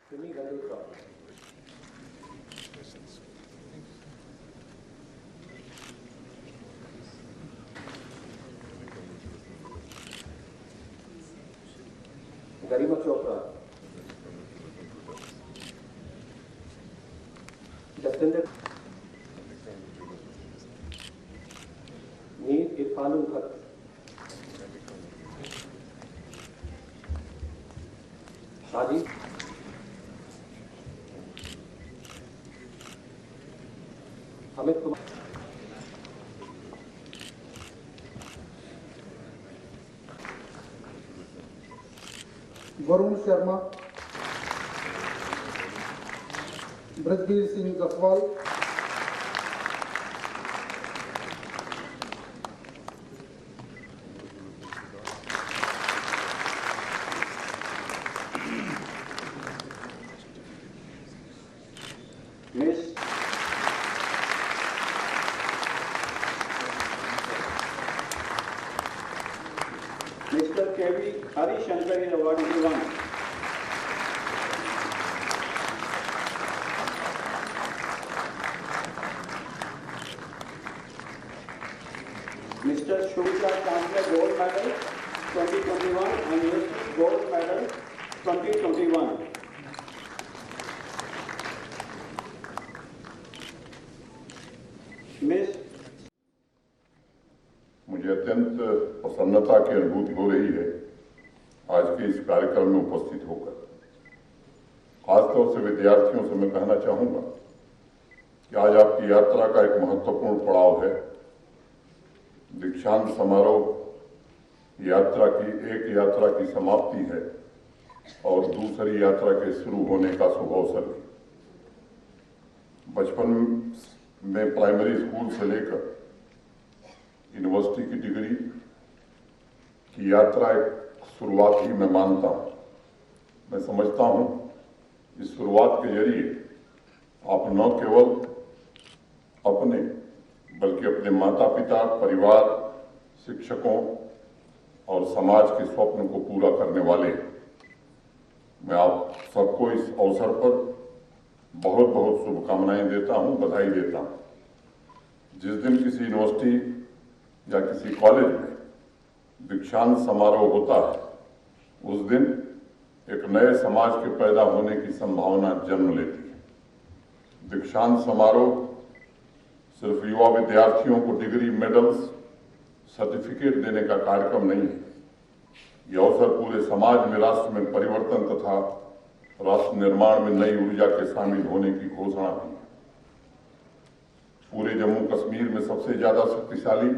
गरिमा चोपड़ा, जसविंदर, मीर इरफान उल हक, शादी, Amit Kumar, Varun Sharma, ब्रजबीर Singh Jaswal, Mr. K.V. Hari Shankar is award given. Mr. Shubhra Chandra Gold Medal 2021 and Mr. Gold Medal 2021. Miss मुझे अत्यंत प्रसन्नता की अनुभूति हो रही है आज के इस कार्यक्रम में उपस्थित होकर। खासतौर से विद्यार्थियों से मैं कहना चाहूंगा कि आज आपकी यात्रा का एक महत्वपूर्ण पड़ाव है। दीक्षांत समारोह एक यात्रा की समाप्ति है और दूसरी यात्रा के शुरू होने का शुभ अवसर है। बचपन में प्राइमरी स्कूल से लेकर यूनिवर्सिटी की डिग्री की यात्रा एक शुरुआत ही मैं मानता हूं। मैं समझता हूं इस शुरुआत के जरिए आप न केवल अपने बल्कि अपने माता पिता, परिवार, शिक्षकों और समाज के स्वप्न को पूरा करने वाले हैं। मैं आप सबको इस अवसर पर बहुत बहुत शुभकामनाएं देता हूं, बधाई देता हूं। जिस दिन किसी यूनिवर्सिटी या किसी कॉलेज में दीक्षांत समारोह होता है उस दिन एक नए समाज के पैदा होने की संभावना जन्म लेती है। दीक्षांत समारोह सिर्फ युवा विद्यार्थियों को डिग्री, मेडल्स, सर्टिफिकेट देने का कार्यक्रम नहीं है। यह अवसर पूरे समाज में राष्ट्र में परिवर्तन तथा राष्ट्र निर्माण में नई ऊर्जा के शामिल होने की घोषणा भी है। पूरे जम्मू कश्मीर में सबसे ज्यादा शक्तिशाली,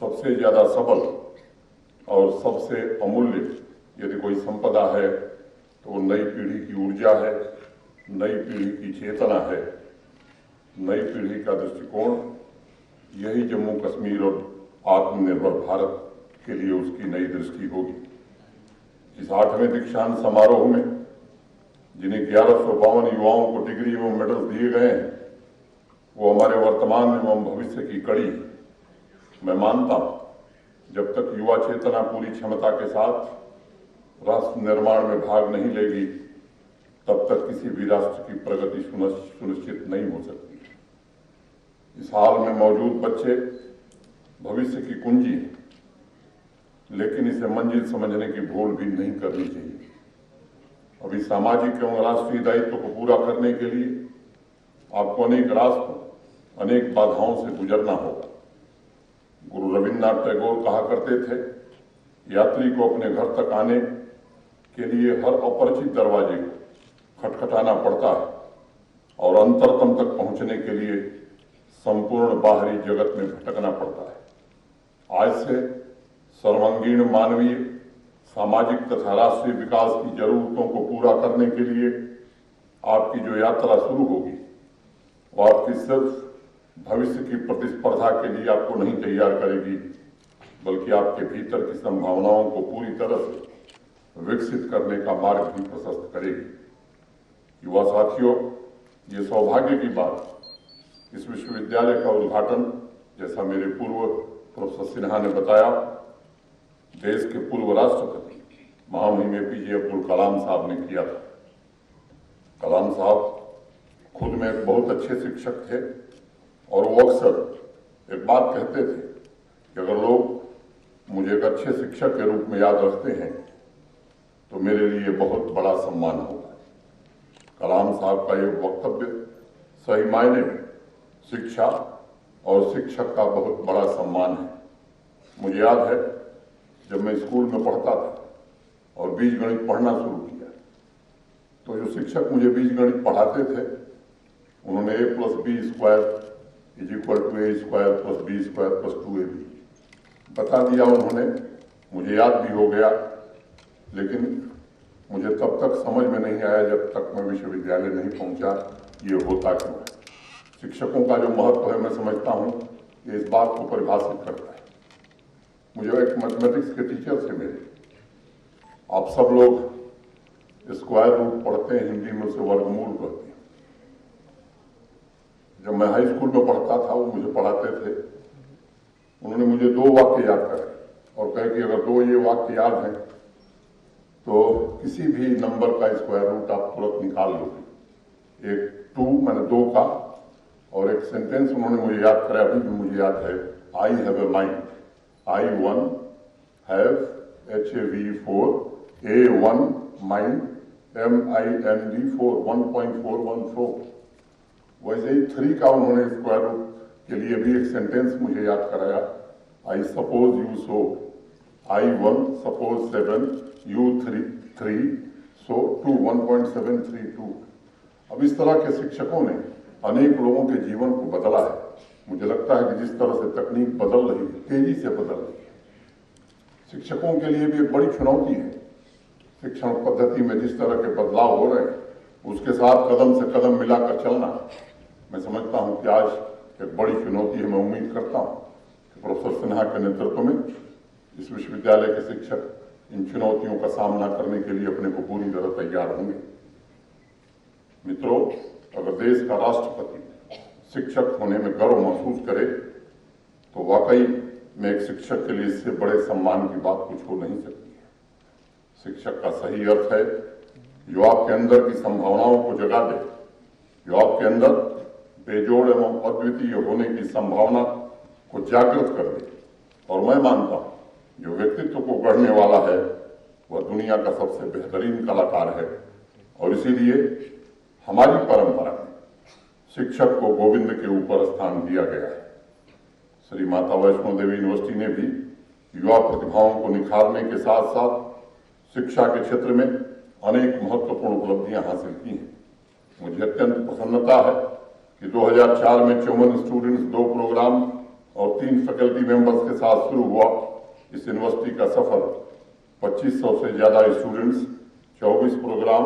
सबसे ज्यादा सबल और सबसे अमूल्य यदि कोई संपदा है तो वो नई पीढ़ी की ऊर्जा है, नई पीढ़ी की चेतना है, नई पीढ़ी का दृष्टिकोण। यही जम्मू कश्मीर और आत्मनिर्भर भारत के लिए उसकी नई दृष्टि होगी। इस 8वें दीक्षांत समारोह में जिन्हें 1152 युवाओं को डिग्री एवं मेडल दिए गए हैं वो हमारे वर्तमान एवं भविष्य की कड़ी है। मैं मानता हूं जब तक युवा चेतना पूरी क्षमता के साथ राष्ट्र निर्माण में भाग नहीं लेगी तब तक किसी भी राष्ट्र की प्रगति सुनिश्चित नहीं हो सकती। इस हाल में मौजूद बच्चे भविष्य की कुंजी है, लेकिन इसे मंजिल समझने की भूल भी नहीं करनी चाहिए। अभी सामाजिक एवं राष्ट्रीय दायित्व को पूरा करने के लिए आपको अनेक रास्तों, अनेक बाधाओं से गुजरना होगा। गुरु रविन्द्रनाथ टैगोर कहा करते थे, यात्री को अपने घर तक आने के लिए हर अपरिचित दरवाजे को खटखटाना पड़ता है और अंतरतम तक पहुंचने के लिए संपूर्ण बाहरी जगत में भटकना पड़ता है। आज से सर्वांगीण मानवीय, सामाजिक तथा राष्ट्रीय विकास की जरूरतों को पूरा करने के लिए आपकी जो यात्रा शुरू होगी वो आपकी सिर्फ भविष्य की प्रतिस्पर्धा के लिए आपको नहीं तैयार करेगी, बल्कि आपके भीतर की संभावनाओं को पूरी तरह से विकसित करने का मार्ग भी प्रशस्त करेगी। युवा साथियों, ये सौभाग्य की बात, इस विश्वविद्यालय का उद्घाटन, जैसा मेरे पूर्व प्रोफेसर सिन्हा ने बताया, देश के पूर्व राष्ट्रपति महामहिम APJ अब्दुल कलाम साहब ने किया था। कलाम साहब खुद में एक बहुत अच्छे शिक्षक थे और वो अक्सर एक बात कहते थे कि अगर लोग मुझे एक अच्छे शिक्षक के रूप में याद रखते हैं तो मेरे लिए बहुत बड़ा सम्मान होगा। कलाम साहब का ये वक्तव्य सही मायने में शिक्षा और शिक्षक का बहुत बड़ा सम्मान है। मुझे याद है जब मैं स्कूल में पढ़ता था और बीजगणित पढ़ना शुरू किया तो जो शिक्षक मुझे बीजगणित पढ़ाते थे उन्होंने a+b² = a² + b² + 2ab बता दिया उन्होंने, मुझे याद भी हो गया, लेकिन मुझे तब तक समझ में नहीं आया जब तक मैं विश्वविद्यालय नहीं पहुंचा ये होता क्यों है। शिक्षकों का जो महत्व है मैं समझता हूं कि इस बात को परिभाषित करता है। मुझे एक मैथमेटिक्स के टीचर से मिले, आप सब लोग स्क्वायर रूट पढ़ते हैं, हिंदी में उसे वर्गमूल कहते हैं। जब मैं हाई स्कूल में पढ़ता था वो मुझे पढ़ाते थे, उन्होंने मुझे 2 वाक्य याद कराए और कहे कि अगर 2 ये वाक्य याद हैं तो किसी भी नंबर का स्क्वायर रूट आप तुरंत निकाल लोगे। एक 2 मैंने 2 का, और एक सेंटेंस उन्होंने मुझे याद कराया, अभी भी मुझे याद है, I have a mind, I1 have HAV4 A1 mind MIND 4 1.414। वैसे ही 3 का उन्होंने स्क्वायर रूट के लिए भी एक सेंटेंस मुझे याद कराया, I suppose you so I1 suppose 7 U 3 सो 2 1.732। अब इस तरह के शिक्षकों ने अनेक लोगों के जीवन को बदला है। मुझे लगता है कि जिस तरह से तकनीक बदल रही है, तेजी से बदल रही है, शिक्षकों के लिए भी एक बड़ी चुनौती है। शिक्षण पद्धति में जिस तरह के बदलाव हो रहे हैं उसके साथ कदम से कदम मिलाकर चलना, मैं समझता हूं कि आज एक बड़ी चुनौती है। मैं उम्मीद करता हूं कि प्रोफेसर सिन्हा के नेतृत्व में इस विश्वविद्यालय के शिक्षक इन चुनौतियों का सामना करने के लिए अपने को पूरी तरह तैयार होंगे। मित्रों, अगर देश का राष्ट्रपति शिक्षक होने में गर्व महसूस करे तो वाकई में एक शिक्षक के लिए इससे बड़े सम्मान की बात कुछ हो नहीं सकती है। शिक्षक का सही अर्थ है जो आपके अंदर की संभावनाओं को जगा दे, जो आपके अंदर बेजोड़ एवं अद्वितीय होने की संभावना को जागृत कर दे। और मैं मानता हूं जो व्यक्तित्व को गढ़ने वाला है वह दुनिया का सबसे बेहतरीन कलाकार है। और इसीलिए हमारी परंपरा में शिक्षक को गोविंद के ऊपर स्थान दिया गया है। श्री माता वैष्णो देवी यूनिवर्सिटी ने भी युवा प्रतिभाओं को निखारने के साथ साथ शिक्षा के क्षेत्र में अनेक महत्वपूर्ण उपलब्धियां हासिल की हैं। मुझे अत्यंत प्रसन्नता है कि 2004 में 54 स्टूडेंट्स, 2 प्रोग्राम और 3 फैकल्टी मेंबर्स के साथ शुरू हुआ इस यूनिवर्सिटी का सफर 2500 से ज्यादा स्टूडेंट्स, 24 प्रोग्राम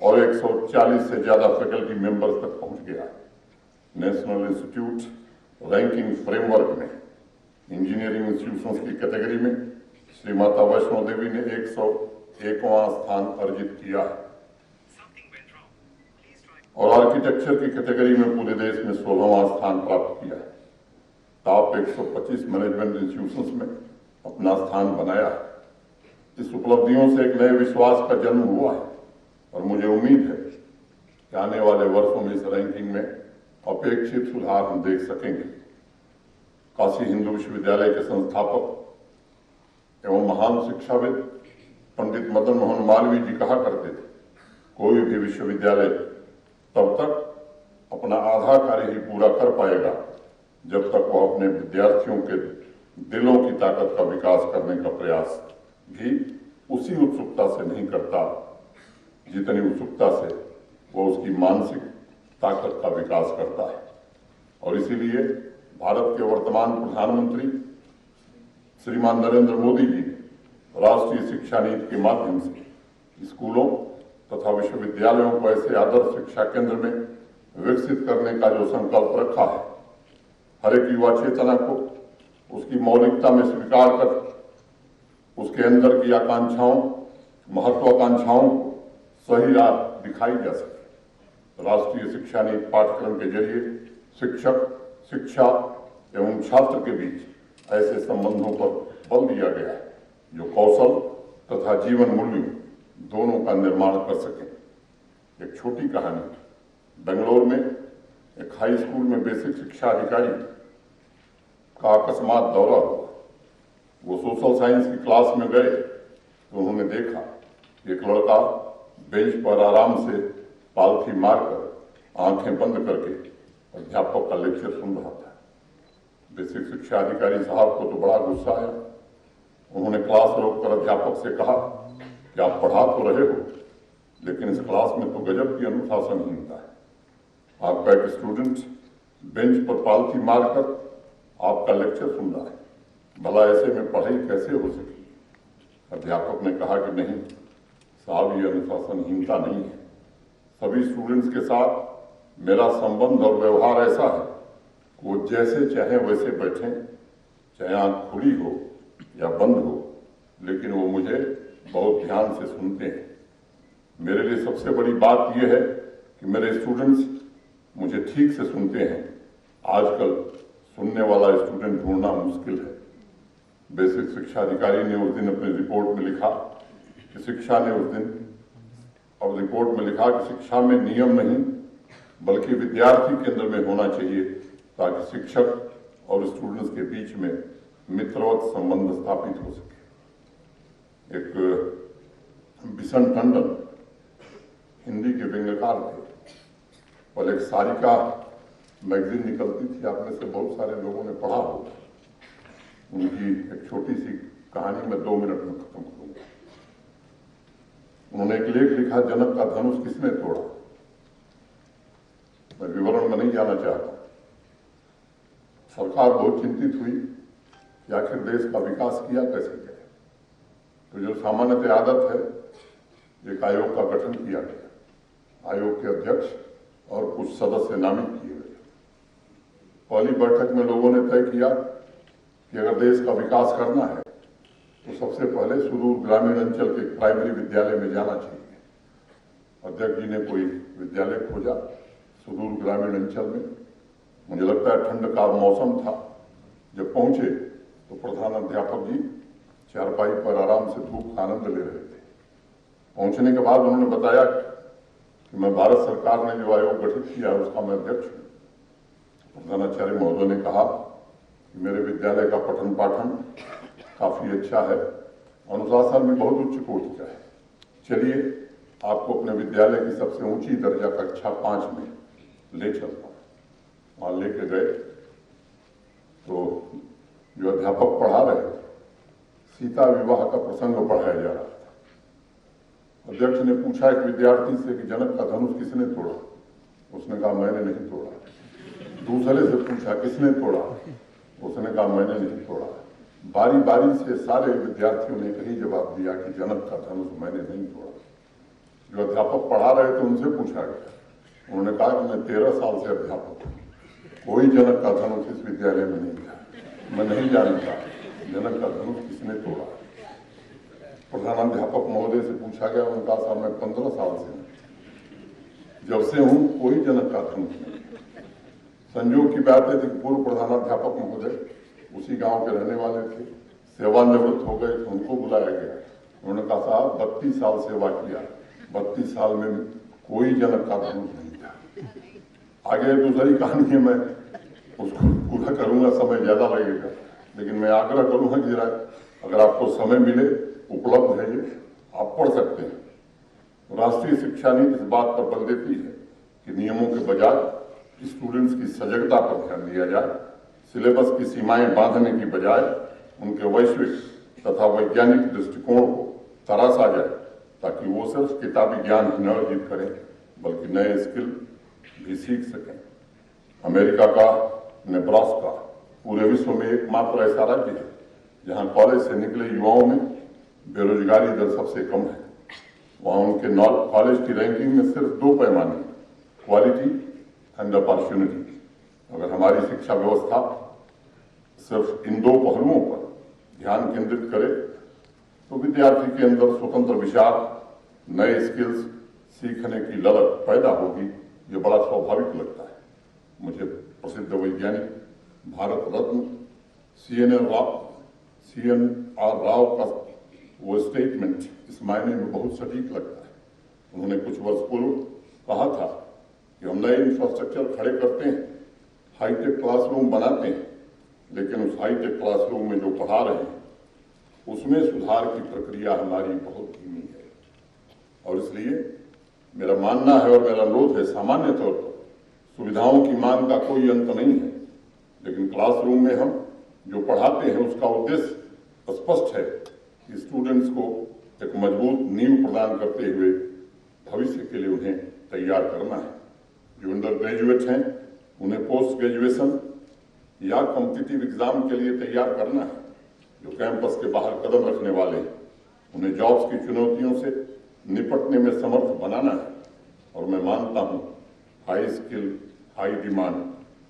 और 140 से ज्यादा फैकल्टी मेंबर्स तक पहुंच गया। नेशनल इंस्टीट्यूट रैंकिंग फ्रेमवर्क में इंजीनियरिंग इंस्टीट्यूशंस की कैटेगरी में श्री माता वैष्णो देवी ने 101वां स्थान अर्जित किया है और आर्किटेक्चर की कैटेगरी में पूरे देश में 16वां स्थान प्राप्त किया है। टॉप 125 मैनेजमेंट इंस्टीट्यूशंस में अपना स्थान बनाया है। इस उपलब्धियों से एक नए विश्वास का जन्म हुआ है और मुझे उम्मीद है कि आने वाले वर्षों में इस रैंकिंग में अपेक्षित सुधार हम देख सकेंगे। काशी हिंदू विश्वविद्यालय के संस्थापक एवं महान शिक्षाविद पंडित मदन मोहन मालवीय जी कहा करते थे, कोई भी विश्वविद्यालय तब तक अपना आधा कार्य ही पूरा कर पाएगा जब तक वह अपने विद्यार्थियों के दिलों की ताकत का विकास करने का प्रयास भी उसी उत्सुकता से नहीं करता जितनी उत्सुकता से वह उसकी मानसिक ताकत का विकास करता है। और इसीलिए भारत के वर्तमान प्रधानमंत्री श्रीमान नरेंद्र मोदी जी ने राष्ट्रीय शिक्षा नीति के माध्यम से स्कूलों तथा विश्वविद्यालयों को ऐसे आदर्श शिक्षा केंद्र में विकसित करने का जो संकल्प रखा है, हर एक युवा चेतना को उसकी मौलिकता में स्वीकार कर उसके अंदर की आकांक्षाओं, महत्वाकांक्षाओं को सही राह दिखाई जा सके। राष्ट्रीय शिक्षा नीति पाठ्यक्रम के जरिए शिक्षक, शिक्षा एवं छात्र के बीच ऐसे संबंधों पर बल दिया गया है जो कौशल तथा जीवन मूल्यों दोनों का निर्माण कर सके। एक छोटी कहानी। बेंगलोर में एक हाई स्कूल में बेसिक शिक्षा अधिकारी का अकस्मात दौरा हुआ। वो सोशल साइंस की क्लास में गए तो उन्होंने देखा एक लड़का बेंच पर आराम से पालथी मारकर आंखें बंद करके अध्यापक का लेक्चर सुन रहा था। बेसिक शिक्षा अधिकारी साहब को तो बड़ा गुस्सा आया। उन्होंने क्लास रोककर अध्यापक से कहा कि आप पढ़ा तो रहे हो, लेकिन इस क्लास में तो गजब की अनुशासनहीनता है। आपका एक स्टूडेंट बेंच पर पालथी मारकर आपका लेक्चर सुन रहा है, भला ऐसे में पढ़ाई कैसे हो सकेगी? अध्यापक ने कहा कि नहीं साहब, ये अनुशासनहीनता नहीं है। सभी स्टूडेंट्स के साथ मेरा संबंध और व्यवहार ऐसा है कि वो जैसे चाहे वैसे बैठें, चाहे आंख खुली हो या बंद हो, लेकिन वो मुझे बहुत ध्यान से सुनते हैं। मेरे लिए सबसे बड़ी बात यह है कि मेरे स्टूडेंट्स मुझे ठीक से सुनते हैं। आजकल सुनने वाला स्टूडेंट ढूंढना मुश्किल है। बेसिक शिक्षा अधिकारी ने उस दिन अपनी रिपोर्ट में लिखा कि शिक्षा में नियम नहीं बल्कि विद्यार्थी केंद्र में होना चाहिए, ताकि शिक्षक और स्टूडेंट्स के बीच में मित्रवत संबंध स्थापित हो सके। एक बिशन टंडन हिंदी के व्यंग्यकार थे और एक सारिका मैगजीन निकलती थी, आप में से बहुत सारे लोगों ने पढ़ा होगा। उनकी एक छोटी सी कहानी मैं 2 मिनट में खत्म करूंगा। उन्होंने एक लेख लिखा, जनक का धनुष किसने तोड़ा। मैं विवरण में नहीं जाना चाहता। सरकार बहुत चिंतित हुई कि आखिर देश का विकास किया कैसे जाए। तो जो सामान्यतः आदत है, एक आयोग का गठन किया गया। आयोग के अध्यक्ष और कुछ सदस्य नामित किए गए। पहली बैठक में लोगों ने तय किया कि अगर देश का विकास करना है तो सबसे पहले सुदूर ग्रामीण अंचल के प्राइमरी विद्यालय में जाना चाहिए। अध्यक्ष जी ने कोई विद्यालय खोजा सुदूर ग्रामीण अंचल में। मुझे लगता है ठंड का मौसम था। जब पहुंचे तो प्रधानाध्यापक जी चारपाई पर आराम से धूप का आनंद ले रहे थे। पहुंचने के बाद उन्होंने बताया कि मैं भारत सरकार ने जो आयोग गठित किया है उसका मैं अध्यक्ष हूं। प्रधानाचार्य महोदय ने कहा कि मेरे विद्यालय का पठन पाठन काफी अच्छा है, अनुशासन में बहुत उच्च कोटि का है। चलिए आपको अपने विद्यालय की सबसे ऊंची दर्जा कक्षा 5 में ले चलता हूं। वहां लेके गए तो जो अध्यापक पढ़ा रहे थे, सीता विवाह का प्रसंग पढ़ाया जा रहा था। अध्यक्ष ने पूछा एक विद्यार्थी से कि जनक का धनुष किसने तोड़ा। उसने कहा मैंने नहीं तोड़ा। दूसरे से पूछा किसने तोड़ा। उसने कहा मैंने नहीं तोड़ा। बारी बारी से सारे विद्यार्थियों ने यही जवाब दिया कि जनक का धनुष मैंने नहीं तोड़ा। जो अध्यापक पढ़ा रहे थे उनसे पूछा गया। उन्होंने कहा कि मैं 13 साल से अध्यापक हूँ, कोई जनक का धनुष इस विद्यालय में नहीं था, मैं नहीं जानता जनक का धनुष किसने तोड़ा। प्रधानाध्यापक महोदय से पूछा गया, उनका साहब मैं 15 साल से जब से हूँ कोई जनक का धनुष नहीं। संयोग की बात है कि पूर्व प्रधानाध्यापक महोदय उसी गांव के रहने वाले थे, सेवानिवृत्त हो गए तो उनको बुलाया गया। उन्होंने कहा साहब 32 साल सेवा किया, 32 साल में कोई जनक का धनुष नहीं था। आगे दूसरी कहानी है, मैं उसको पूरा करूंगा, समय ज्यादा लगेगा, लेकिन मैं आग्रह करूंगा कि जरा अगर आपको समय मिले, उपलब्ध है ये, आप पढ़ सकते हैं। राष्ट्रीय शिक्षा नीति इस बात पर बल देती है कि नियमों के बजाय स्टूडेंट्स की सजगता पर ध्यान दिया जाए। सिलेबस की सीमाएं बांधने की बजाय उनके वैश्विक तथा वैज्ञानिक दृष्टिकोण को तराशा जाए, ताकि वो सिर्फ किताबी ज्ञान ही न अर्जित करें बल्कि नए स्किल भी सीख सकें। अमेरिका का नेब्रास्का पूरे विश्व में एकमात्र ऐसा राज्य है जहां कॉलेज से निकले युवाओं में बेरोजगारी दर सबसे कम है। वहां उनके कॉलेज की रैंकिंग में सिर्फ 2 पैमाने, क्वालिटी एंड अपॉर्चुनिटी। अगर हमारी शिक्षा व्यवस्था सिर्फ इन 2 पहलुओं पर ध्यान केंद्रित करे तो विद्यार्थी के अंदर स्वतंत्र विचार, नए स्किल्स सीखने की ललक पैदा होगी। ये बड़ा स्वाभाविक लगता है। मुझे प्रसिद्ध वैज्ञानिक भारत रत्न CNR राव का वो स्टेटमेंट इस मायने में बहुत सटीक लगता है। उन्होंने कुछ वर्ष पूर्व कहा था कि हम नए इंफ्रास्ट्रक्चर खड़े करते हैं, हाईटेक क्लासरूम बनाते हैं, लेकिन उस हाईटेक क्लासरूम में जो पढ़ा रहे हैं उसमें सुधार की प्रक्रिया हमारी बहुत धीमी है। और इसलिए मेरा मानना है और मेरा अनुरोध है, सामान्य तौर पर सुविधाओं की मांग का कोई अंत नहीं है, लेकिन क्लासरूम में हम जो पढ़ाते हैं उसका उद्देश्य स्पष्ट है कि स्टूडेंट्स को एक मजबूत नींव प्रदान करते हुए भविष्य के लिए उन्हें तैयार करना है। जो अंडर ग्रेजुएट हैं उन्हें पोस्ट ग्रेजुएशन या कॉम्पिटिटिव एग्जाम के लिए तैयार करना है। जो कैंपस के बाहर कदम रखने वाले हैं उन्हें जॉब्स की चुनौतियों से निपटने में समर्थ बनाना है। और मैं मानता हूं high skill, high demand,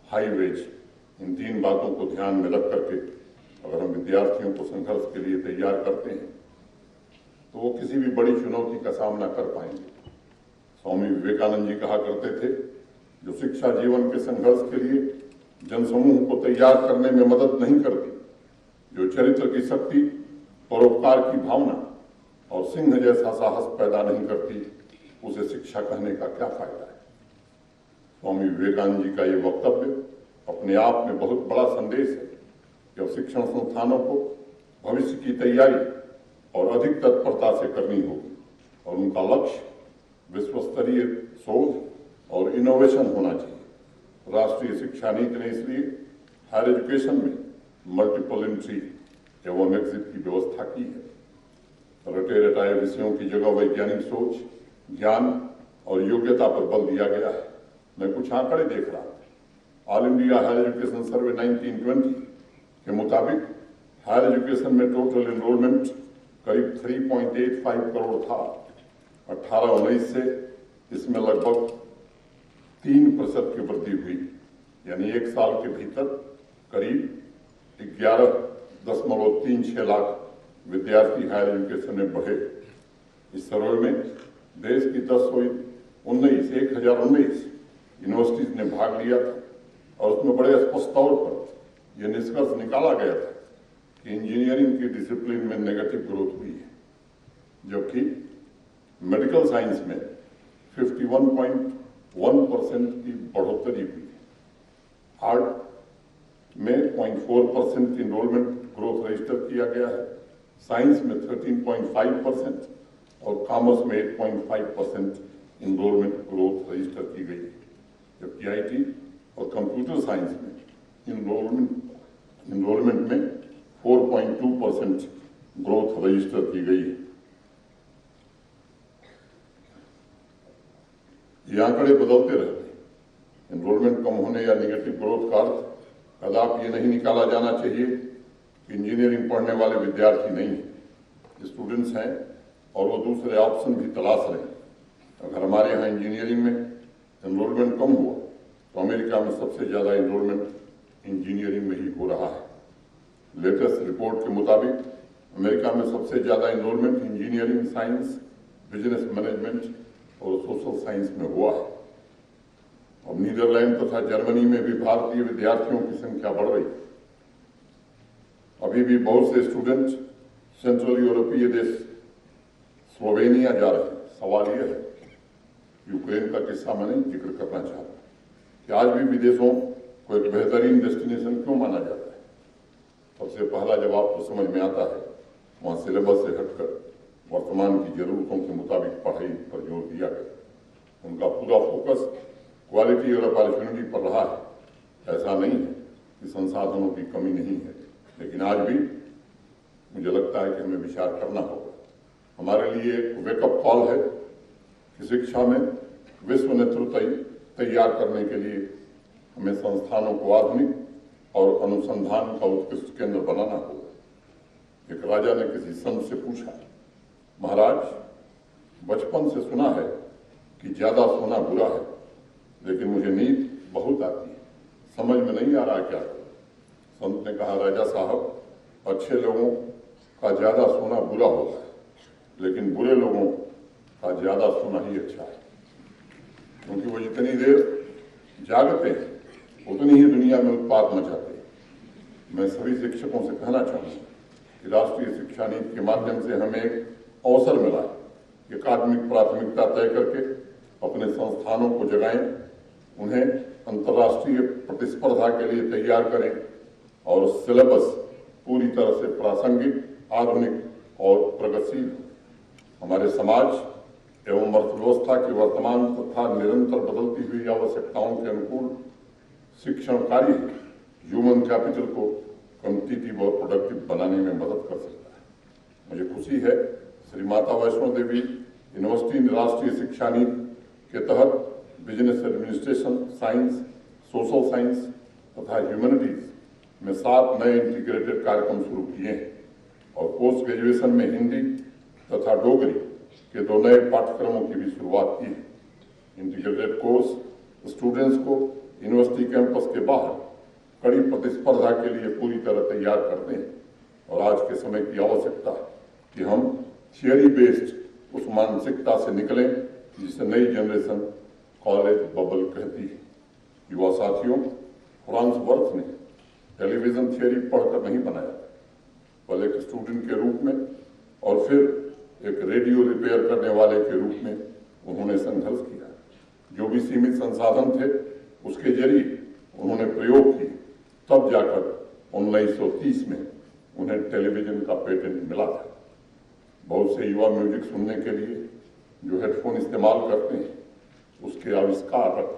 high wage, इन तीन बातों को ध्यान में रख करके अगर हम विद्यार्थियों को संघर्ष के लिए तैयार करते हैं तो वो किसी भी बड़ी चुनौती का सामना कर पाएंगे। स्वामी विवेकानंद जी कहा करते थे, जो शिक्षा जीवन के संघर्ष के लिए जनसमूह को तैयार करने में मदद नहीं करती, जो चरित्र की शक्ति, परोपकार की भावना और सिंह जैसा साहस पैदा नहीं करती, उसे शिक्षा कहने का क्या फायदा है। स्वामी विवेकानंद जी का ये वक्तव्य अपने आप में बहुत बड़ा संदेश है कि अब शिक्षण संस्थानों को भविष्य की तैयारी और अधिक तत्परता से करनी होगी और उनका लक्ष्य विश्व स्तरीय शोध और इनोवेशन होना चाहिए। राष्ट्रीय शिक्षा नीति ने इसलिए हायर एजुकेशन में मल्टीपल एंट्री एवं एग्जिट की व्यवस्था की है। रटे रटाए विषयों की जगह वैज्ञानिक सोच, ज्ञान और योग्यता पर बल दिया गया है। मैं कुछ आंकड़े देख रहा था। ऑल इंडिया हायर एजुकेशन सर्वे 1920 के मुताबिक हायर एजुकेशन में टोटल एनरोलमेंट करीब 3.85 करोड़ था। 18-19 से इसमें लगभग 3% की वृद्धि हुई, यानी एक साल के भीतर करीब 11.36 लाख विद्यार्थी हायर एजुकेशन में बढ़े। इस सर्वे में देश की 1019 यूनिवर्सिटीज ने भाग लिया था और उसमें बड़े स्पष्ट तौर पर यह निष्कर्ष निकाला गया था कि इंजीनियरिंग की डिसिप्लिन में नेगेटिव ग्रोथ हुई है, जबकि मेडिकल साइंस में 51.1% की बढ़ोतरी हुई है। आर्ट में 0.4% इनरोलमेंट ग्रोथ रजिस्टर किया गया है, साइंस में 13.5% और कॉमर्स में 8.5% इनरोलमेंट ग्रोथ रजिस्टर की गई है, जबकि आईटी और कंप्यूटर साइंस में इनरोलमेंट में 4.2% ग्रोथ रजिस्टर की गई है। ये आंकड़े बदलते रहते हैं। एनरोलमेंट कम होने या निगेटिव ग्रोथ का अर्थ कदापि ये नहीं निकाला जाना चाहिए कि इंजीनियरिंग पढ़ने वाले विद्यार्थी नहीं हैं, स्टूडेंट्स हैं और वो दूसरे ऑप्शन भी तलाश रहे हैं। अगर हमारे यहाँ इंजीनियरिंग में एनरोलमेंट कम हुआ तो अमेरिका में सबसे ज्यादा एनरोलमेंट इंजीनियरिंग में ही हो रहा है। लेटेस्ट रिपोर्ट के मुताबिक अमेरिका में सबसे ज्यादा enrolment engineering, science, business management और सोशल साइंस में हुआ है। अब नीदरलैंड तथा जर्मनी में भी भारतीय विद्यार्थियों की संख्या बढ़ रही है। अभी भी बहुत से स्टूडेंट सेंट्रल यूरोपीय देश स्लोवेनिया जा रहे हैं। सवाल यह है, यूक्रेन का किस्सा मैं नहीं जिक्र करना चाहता कि आज भी विदेशों को एक बेहतरीन डेस्टिनेशन क्यों माना जाता है। सबसे पहला जवाब तो समझ में आता है, वहाँ सिलेबस से हटकर वर्तमान की जरूरतों के मुताबिक पढ़ाई पर जोर दिया गया। उनका पूरा फोकस क्वालिटी और अपॉर्चुनिटी पर रहा है। ऐसा नहीं है कि संसाधनों की कमी नहीं है, लेकिन आज भी मुझे लगता है कि हमें विचार करना होगा। हमारे लिए एक वेकअप कॉल है कि शिक्षा में विश्व नेतृत्व तैयार करने के लिए हमें संस्थानों को आधुनिक और अनुसंधान का उत्कृष्ट केंद्र बनाना होगा। एक राजा ने किसी संत से पूछा, महाराज, बचपन से सुना है कि ज्यादा सोना बुरा है, लेकिन मुझे नींद बहुत आती है, समझ में नहीं आ रहा क्या करूं। संत ने कहा, राजा साहब, अच्छे लोगों का ज्यादा सोना बुरा होता है, लेकिन बुरे लोगों का ज्यादा सोना ही अच्छा है, क्योंकि वो जितनी देर जागते हैं उतनी ही दुनिया में उत्पात मचाते हैं। मैं सभी शिक्षकों से कहना चाहूंगा कि राष्ट्रीय शिक्षा नीति के माध्यम से हमें एक अवसर मिला है कि अकादमिक प्राथमिकता तय करके अपने संस्थानों को जगाएं, उन्हें अंतर्राष्ट्रीय प्रतिस्पर्धा के लिए तैयार करें और सिलेबस पूरी तरह से प्रासंगिक, आधुनिक और प्रगतिशील। हमारे समाज एवं अर्थव्यवस्था की वर्तमान तथा निरंतर बदलती हुई आवश्यकताओं के अनुकूल शिक्षण कार्य ह्यूमन कैपिटल को कॉम्पिटिटिव और प्रोडक्टिव बनाने में मदद कर सकता है। मुझे खुशी है श्री माता वैष्णो देवी यूनिवर्सिटी राष्ट्रीय शिक्षा नीति के तहत business administration, science, social science तथा ह्यूमैनिटीज में 7 नए इंटीग्रेटेड कार्यक्रम शुरू किए हैं और पोस्ट ग्रेजुएशन में हिंदी तथा डोगरी के 2 नए पाठ्यक्रमों की भी शुरुआत की है। इंटीग्रेटेड कोर्स स्टूडेंट्स को यूनिवर्सिटी कैंपस के बाहर कड़ी प्रतिस्पर्धा के लिए पूरी तरह तैयार करते हैं और आज के समय की आवश्यकता है कि हम थियरी बेस्ड उस मानसिकता से निकलें जिसे नई जनरेशन कॉलेज बबल कहती है। युवा साथियों, फ्रांस वर्थ ने टेलीविजन थियरी पढ़कर नहीं बनाया, पहले एक स्टूडेंट के रूप में और फिर एक रेडियो रिपेयर करने वाले के रूप में उन्होंने संघर्ष किया। जो भी सीमित संसाधन थे उसके जरिए उन्होंने प्रयोग किए, तब जाकर 1930 में उन्हें टेलीविजन का पेटेंट मिला था। बहुत से युवा म्यूजिक सुनने के लिए जो हेडफोन इस्तेमाल करते हैं उसके आविष्कारक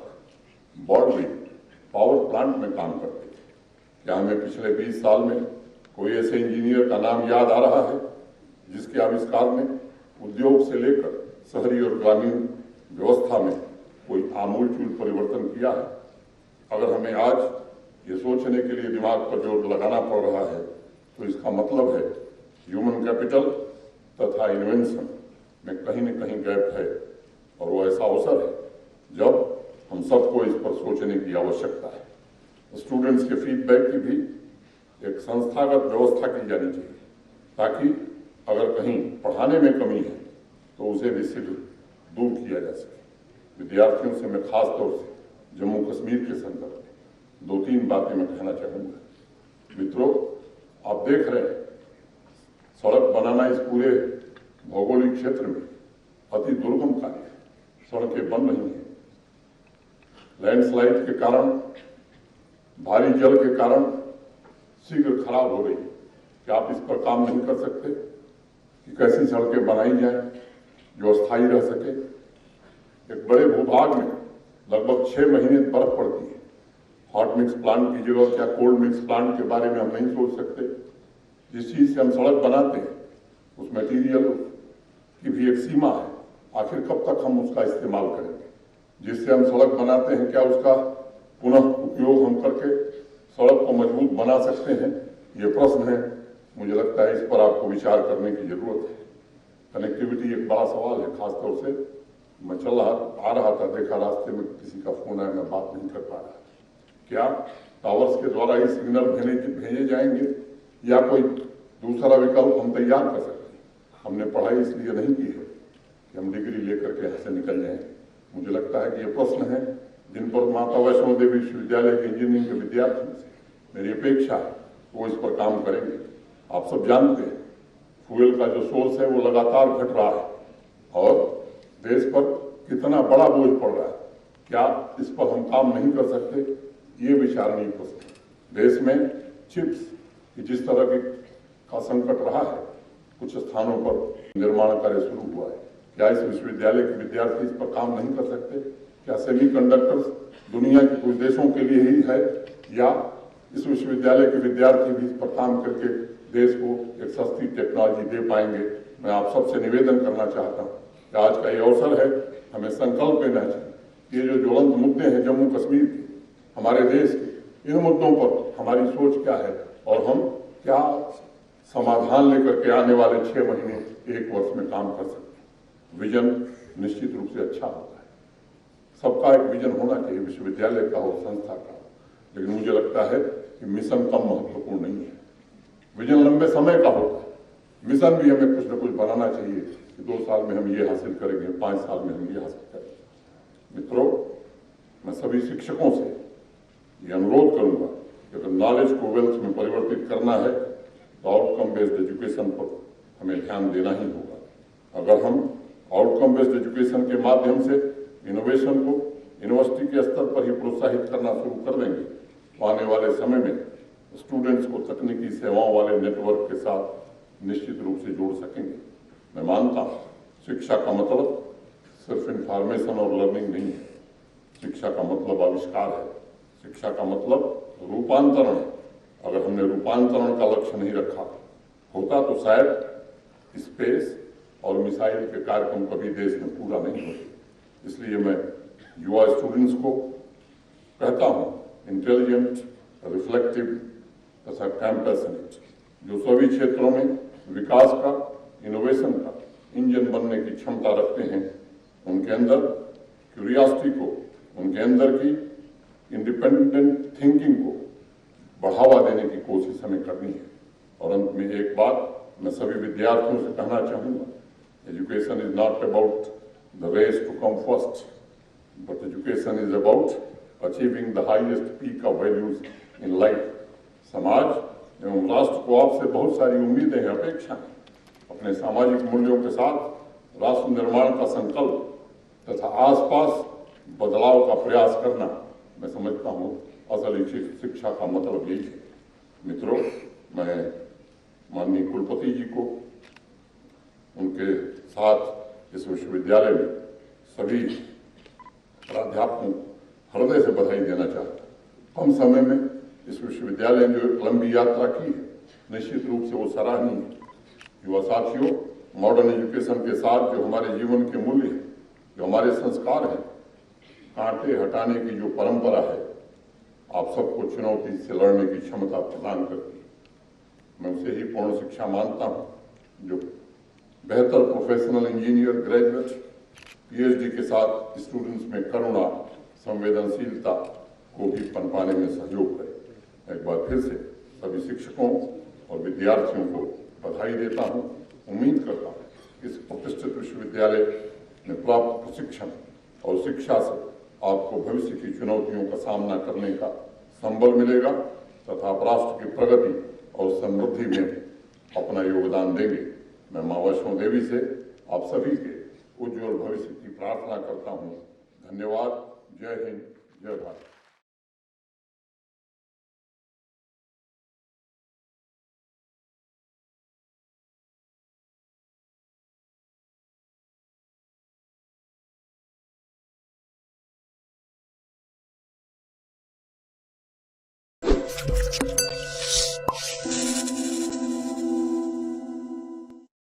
बॉर्डविल पावर प्लांट में काम करते थे। क्या हमें पिछले 20 साल में कोई ऐसे इंजीनियर का नाम याद आ रहा है जिसके आविष्कार ने उद्योग से लेकर शहरी और ग्रामीण व्यवस्था में कोई आमूलचूल परिवर्तन किया है? अगर हमें आज ये सोचने के लिए दिमाग पर जोर लगाना पड़ रहा है तो इसका मतलब है ह्यूमन कैपिटल तथा इन्वेंशन में कहीं न कहीं गैप है और वो ऐसा अवसर है जब हम सबको इस पर सोचने की आवश्यकता है। स्टूडेंट्स के फीडबैक की भी एक संस्थागत व्यवस्था की जानी चाहिए ताकि अगर कहीं पढ़ाने में कमी है तो उसे भी शीघ्र दूर किया जा सके। विद्यार्थियों से मैं खास तौर से जम्मू कश्मीर के संदर्भ में 2-3 बातें मैं कहना चाहूँगा। मित्रों, आप देख रहे हैं सड़क बनाना इस पूरे भौगोलिक क्षेत्र में अति दुर्गम कार्य है। सड़कें बन रही हैं, लैंडस्लाइड के कारण, भारी जल के कारण शीघ्र खराब हो रही है। क्या आप इस पर काम नहीं कर सकते कि कैसी सड़कें बनाई जाए जो अस्थायी रह सके? एक बड़े भूभाग में लगभग 6 महीने बर्फ पड़ती है। हॉट मिक्स प्लांट की जगह क्या कोल्ड मिक्स प्लांट के बारे में हम नहीं सोच सकते? जिस चीज से हम सड़क बनाते हैं उस मटेरियल की भी एक सीमा है, आखिर कब तक हम उसका इस्तेमाल करेंगे? जिससे हम सड़क बनाते हैं क्या उसका पुनः उपयोग हम करके सड़क को मजबूत बना सकते हैं? ये प्रश्न है। मुझे लगता है इस पर आपको विचार करने की जरूरत है। कनेक्टिविटी एक बड़ा सवाल है। खासतौर से मैं आ रहा था, देखा रास्ते में किसी का फोन आया, मैं बात नहीं कर पा रहा। क्या टावर्स के द्वारा ही सिग्नल भेजे जाएंगे या कोई दूसरा विकल्प हम तैयार कर सकते हैं? हमने पढ़ाई इसलिए नहीं की है कि हम डिग्री लेकर के यहाँ से निकल जाएं। मुझे लगता है कि ये प्रश्न है जिन पर माता वैष्णो देवी विश्वविद्यालय के इंजीनियरिंग के विद्यार्थियों से मेरी अपेक्षा है वो इस पर काम करेंगे। आप सब जानते हैं फ्यूल का जो सोर्स है वो लगातार घट रहा है और देश पर कितना बड़ा बोझ पड़ रहा है। क्या इस पर हम काम नहीं कर सकते? ये विचारणीय प्रश्न है। देश में चिप्स की जिस तरह का संकट रहा है, कुछ स्थानों पर निर्माण कार्य शुरू हुआ है। क्या इस विश्वविद्यालय के विद्यार्थी इस पर काम नहीं कर सकते? क्या सेमीकंडक्टर्स दुनिया के कुछ देशों के लिए ही है या इस विश्वविद्यालय के विद्यार्थी भी इस पर काम करके देश को एक सस्ती टेक्नोलॉजी दे पाएंगे? मैं आप सबसे निवेदन करना चाहता हूँ कि आज का ये अवसर है, हमें संकल्प लेना चाहिए। ये जो ज्वलंत मुद्दे हैं जम्मू कश्मीर के, हमारे देश के, इन मुद्दों पर हमारी सोच क्या है और हम क्या समाधान लेकर के आने वाले 6 महीने 1 वर्ष में काम कर सकते हैं। विजन निश्चित रूप से अच्छा होता है, सबका एक विजन होना चाहिए, विश्वविद्यालय का हो, संस्था का हो, लेकिन मुझे लगता है कि मिशन कम महत्वपूर्ण नहीं है। विजन लंबे समय का होता है, मिशन भी हमें कुछ न कुछ बनाना चाहिए कि 2 साल में हम ये हासिल करेंगे, 5 साल में हम ये हासिल करेंगे। मित्रों, मैं सभी शिक्षकों से ये अनुरोध करूंगा कि अगर नॉलेज को वेल्थ में परिवर्तित करना है तो आउटकम बेस्ड एजुकेशन पर हमें ध्यान देना ही होगा। अगर हम आउटकम बेस्ड एजुकेशन के माध्यम से इनोवेशन को यूनिवर्सिटी के स्तर पर ही प्रोत्साहित करना शुरू कर देंगे तो आने वाले समय में स्टूडेंट्स को तकनीकी सेवाओं वाले नेटवर्क के साथ निश्चित रूप से जोड़ सकेंगे। मैं मानता हूँ शिक्षा का मतलब सिर्फ इंफॉर्मेशन और लर्निंग नहीं है। शिक्षा का मतलब आविष्कार है। शिक्षा का मतलब रूपांतरण है। अगर हमने रूपांतरण का लक्ष्य नहीं रखा होता तो शायद स्पेस और मिसाइल के कार्यक्रम कभी देश में पूरा नहीं होते। इसलिए मैं युवा स्टूडेंट्स को कहता हूं, इंटेलिजेंट, रिफ्लेक्टिव तथा पैशनेट, जो सभी क्षेत्रों में विकास का, इनोवेशन का इंजन बनने की क्षमता रखते हैं, उनके अंदर क्यूरियोसिटी को, उनके अंदर की इंडिपेंडेंट थिंकिंग को बढ़ावा देने की कोशिश हमें करनी है। और अंत में एक बात मैं सभी विद्यार्थियों से कहना चाहूंगा, education is not about the race to come first, but education is about achieving the highest peak of values in life. समाज एवं राष्ट्र को आपसे बहुत सारी उम्मीदें हैं, अपेक्षाएं। अपने सामाजिक मूल्यों के साथ राष्ट्र निर्माण का संकल्प तथा आसपास बदलाव का प्रयास करना, मैं समझता हूँ असल शिक्षा का मतलब यही है। मित्रों, मैं माननीय कुलपति जी को, उनके साथ इस विश्वविद्यालय में सभी प्राध्यापकों हृदय से बधाई देना चाहता हूँ। कम समय में इस विश्वविद्यालय ने जो एक लंबी यात्रा की है, निश्चित रूप से वो सराहनीय है। युवा साथियों, मॉडर्न एजुकेशन के साथ जो हमारे जीवन के मूल्य हैं, जो हमारे संस्कार हैं, कांटे हटाने की जो परंपरा है, आप सबको चुनौती से लड़ने की क्षमता प्रदान करती है। मैं उसे ही पूर्ण शिक्षा मानता हूं जो बेहतर प्रोफेशनल इंजीनियर, ग्रेजुएट, पीएचडी के साथ स्टूडेंट्स में करुणा, संवेदनशीलता को भी पनपाने में सहयोग करे। एक बार फिर से सभी शिक्षकों और विद्यार्थियों को बधाई देता हूं। उम्मीद करता हूं इस प्रतिष्ठित विश्वविद्यालय में प्राप्त प्रशिक्षण और शिक्षा से आपको भविष्य की चुनौतियों का सामना करने का संबल मिलेगा तथा राष्ट्र की प्रगति और समृद्धि में अपना योगदान देंगे। मैं मां वैष्णो देवी से आप सभी के उज्जवल भविष्य की प्रार्थना करता हूं। धन्यवाद। जय हिंद, जय भारत।